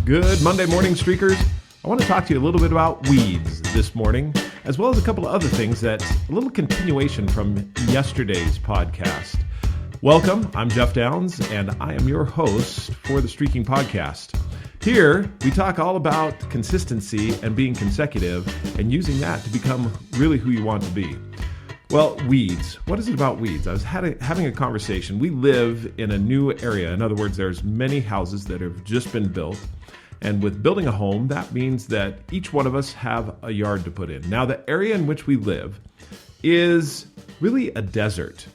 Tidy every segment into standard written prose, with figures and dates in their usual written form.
Good Monday morning, Streakers. I want to talk to you a little bit about weeds this morning, as well as a couple of other things that's a little continuation from yesterday's podcast. Welcome, I'm Jeff Downs, and I am your host for the Streakin podcast. Here, we talk all about consistency and being consecutive and using that to become really who you want to be. Well, weeds. What is it about weeds? I was having a conversation. We live in a new area. In other words, there's many houses that have just been built. And with building a home, that means that each one of us have a yard to put in. Now, the area in which we live is really a desert.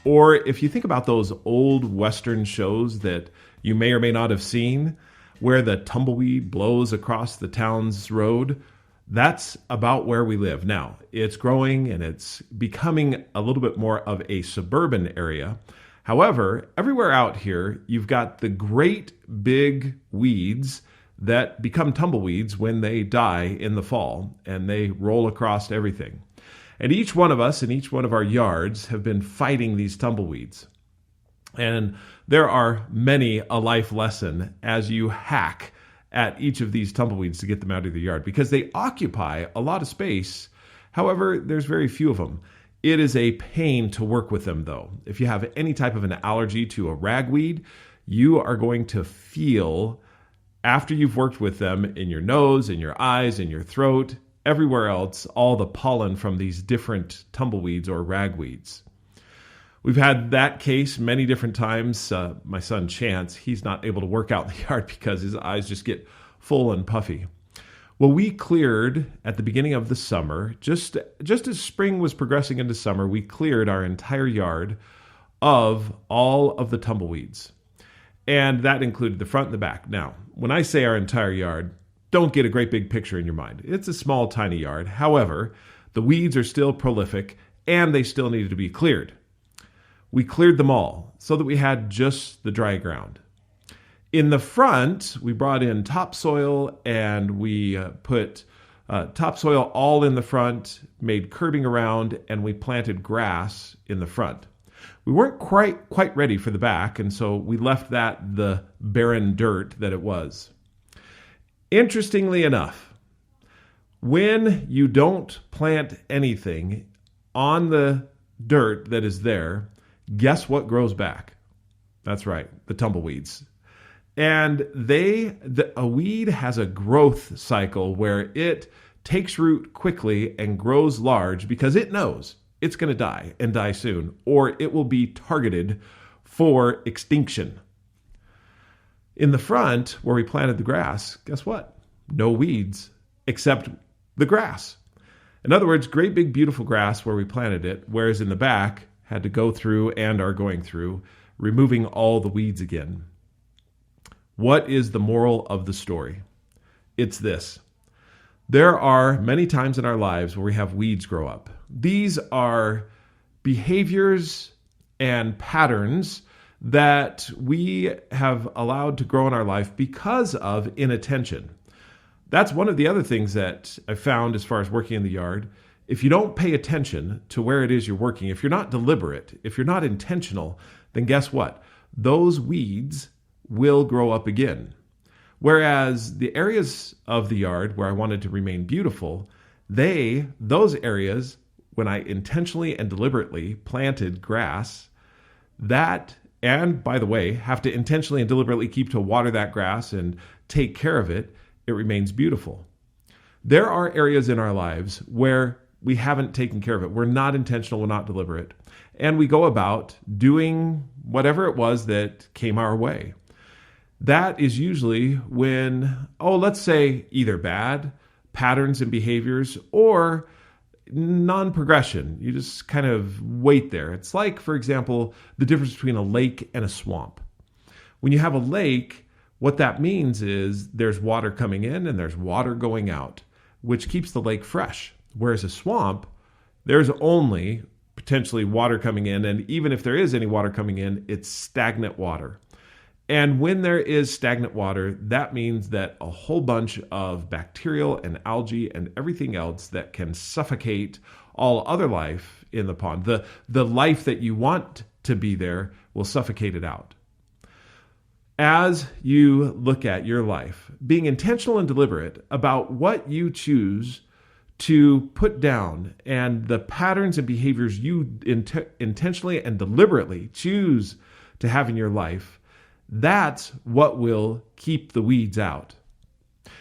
Or if you think about those old Western shows that you may or may not have seen, where the tumbleweed blows across the town's road, that's about where we live. Now, it's growing and it's becoming a little bit more of a suburban area. However, everywhere out here, you've got the great big weeds that become tumbleweeds when they die in the fall and they roll across everything. And each one of us in each one of our yards have been fighting these tumbleweeds. And there are many a life lesson as you hack at each of these tumbleweeds to get them out of the yard because they occupy a lot of space. However, there's very few of them. It is a pain to work with them, though. If you have any type of an allergy to a ragweed, you are going to feel, after you've worked with them, in your nose, in your eyes, in your throat, everywhere else, all the pollen from these different tumbleweeds or ragweeds. We've had that case many different times. My son Chance, he's not able to work out in the yard because his eyes just get full and puffy. Well, we cleared at the beginning of the summer, just as spring was progressing into summer, we cleared our entire yard of all of the tumbleweeds. And that included the front and the back. Now, when I say our entire yard, don't get a great big picture in your mind. It's a small, tiny yard. However, the weeds are still prolific and they still needed to be cleared. We cleared them all so that we had just the dry ground. In the front, we brought in topsoil and we put topsoil all in the front, made curbing around, and we planted grass in the front. We weren't quite ready for the back, and so we left that the barren dirt that it was. Interestingly enough, when you don't plant anything on the dirt that is there, guess what grows back? That's right, the tumbleweeds. And a weed has a growth cycle where it takes root quickly and grows large because it knows it's going to die and die soon, or it will be targeted for extinction. In the front, where we planted the grass, guess what? No weeds except the grass. In other words, great big beautiful grass where we planted it, whereas in the back, had to go through and are going through, removing all the weeds again. What is the moral of the story? It's this. There are many times in our lives where we have weeds grow up. These are behaviors and patterns that we have allowed to grow in our life because of inattention. That's one of the other things that I found as far as working in the yard. If you don't pay attention to where it is you're working, if you're not deliberate, if you're not intentional, then guess what? Those weeds will grow up again. Whereas the areas of the yard where I wanted to remain beautiful, those areas, when I intentionally and deliberately planted grass, and by the way, have to intentionally and deliberately keep to water that grass and take care of it, it remains beautiful. There are areas in our lives where we haven't taken care of it. We're not intentional, we're not deliberate. And we go about doing whatever it was that came our way. That is usually when, let's say either bad patterns and behaviors or non-progression. You just kind of wait there. It's like, for example, the difference between a lake and a swamp. When you have a lake, what that means is there's water coming in and there's water going out, which keeps the lake fresh. Whereas a swamp, there's only potentially water coming in, and even if there is any water coming in, it's stagnant water. And when there is stagnant water, that means that a whole bunch of bacterial and algae and everything else that can suffocate all other life in the pond, the life that you want to be there, will suffocate it out. As you look at your life, being intentional and deliberate about what you choose to put down and the patterns and behaviors you intentionally and deliberately choose to have in your life, that's what will keep the weeds out.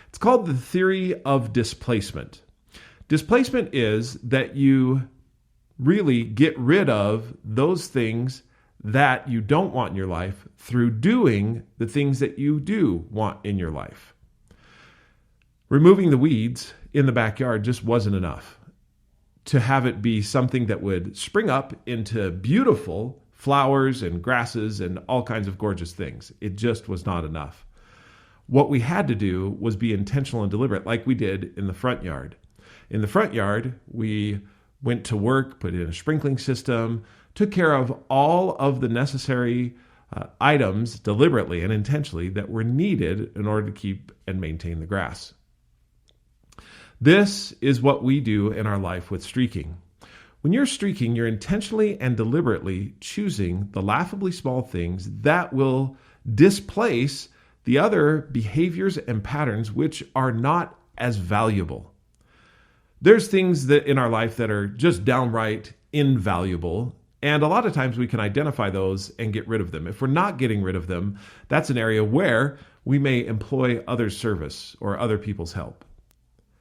It's called the theory of displacement. Displacement is that you really get rid of those things that you don't want in your life through doing the things that you do want in your life. Removing the weeds in the backyard just wasn't enough to have it be something that would spring up into beautiful flowers and grasses and all kinds of gorgeous things. It just was not enough. What we had to do was be intentional and deliberate, like we did in the front yard. In the front yard, we went to work, put in a sprinkling system, took care of all of the necessary items deliberately and intentionally that were needed in order to keep and maintain the grass. This is what we do in our life with streaking. When you're streaking, you're intentionally and deliberately choosing the laughably small things that will displace the other behaviors and patterns which are not as valuable. There's things that in our life that are just downright invaluable, and a lot of times we can identify those and get rid of them. If we're not getting rid of them, that's an area where we may employ other service or other people's help.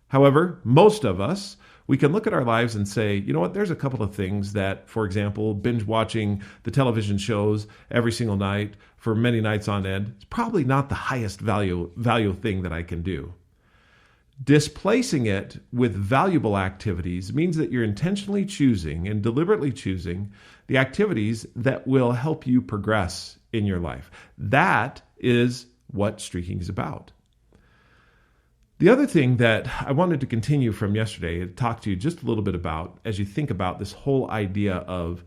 However, most of us, we can look at our lives and say, you know what, there's a couple of things that, for example, binge watching the television shows every single night for many nights on end, it's probably not the highest value thing that I can do. Displacing it with valuable activities means that you're intentionally choosing and deliberately choosing the activities that will help you progress in your life. That is what streaking is about. The other thing that I wanted to continue from yesterday and talk to you just a little bit about as you think about this whole idea of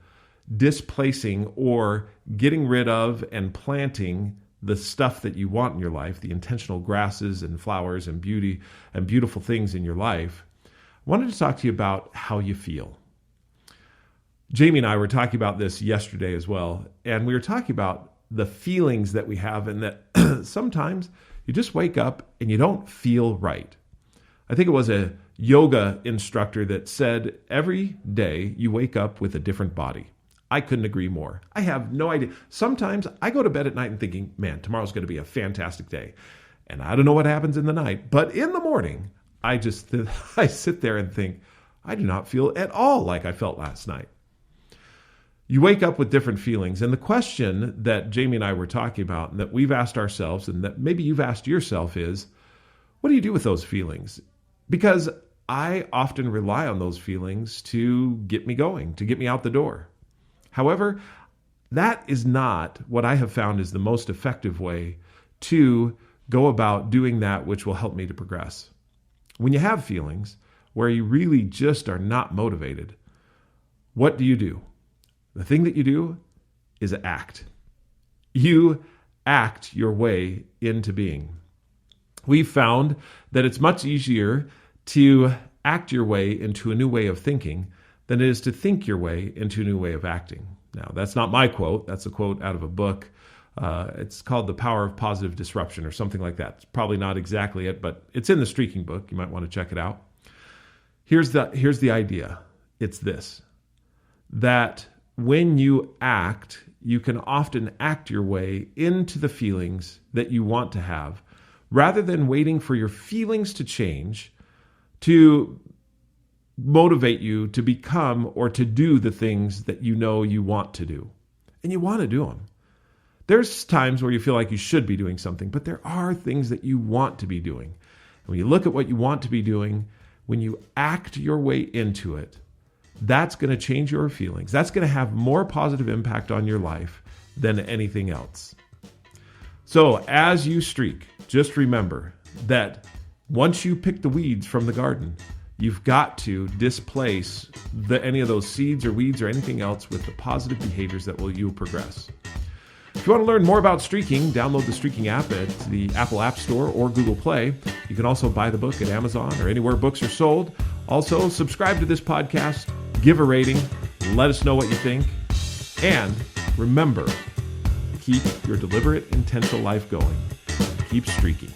displacing or getting rid of and planting the stuff that you want in your life, the intentional grasses and flowers and beauty and beautiful things in your life, I wanted to talk to you about how you feel. Jamie and I were talking about this yesterday as well, and we were talking about the feelings that we have and that sometimes you just wake up and you don't feel right. I think it was a yoga instructor that said every day you wake up with a different body. I couldn't agree more. I have no idea. Sometimes I go to bed at night and thinking, man, tomorrow's going to be a fantastic day. And I don't know what happens in the night, but in the morning, I sit there and think, I do not feel at all like I felt last night. You wake up with different feelings. And the question that Jamie and I were talking about and that we've asked ourselves and that maybe you've asked yourself is, what do you do with those feelings? Because I often rely on those feelings to get me going, to get me out the door. However, that is not what I have found is the most effective way to go about doing that which will help me to progress. When you have feelings where you really just are not motivated, what do? The thing that you do is act. You act your way into being. We've found that it's much easier to act your way into a new way of thinking than it is to think your way into a new way of acting. Now, that's not my quote. That's a quote out of a book. It's called The Power of Positive Disruption or something like that. It's probably not exactly it, but it's in the Streaking book. You might want to check it out. Here's the idea. It's this, that when you act, you can often act your way into the feelings that you want to have, rather than waiting for your feelings to change to motivate you to become or to do the things that you know you want to do. And you want to do them. There's times where you feel like you should be doing something, but there are things that you want to be doing. And when you look at what you want to be doing, when you act your way into it, that's going to change your feelings. That's going to have more positive impact on your life than anything else. So as you streak, just remember that once you pick the weeds from the garden, you've got to displace any of those seeds or weeds or anything else with the positive behaviors that will you progress. If you want to learn more about streaking, download the Streaking app at the Apple App Store or Google Play. You can also buy the book at Amazon or anywhere books are sold. Also, subscribe to this podcast, give a rating, let us know what you think. And remember, keep your deliberate, intentional life going. Keep streaking.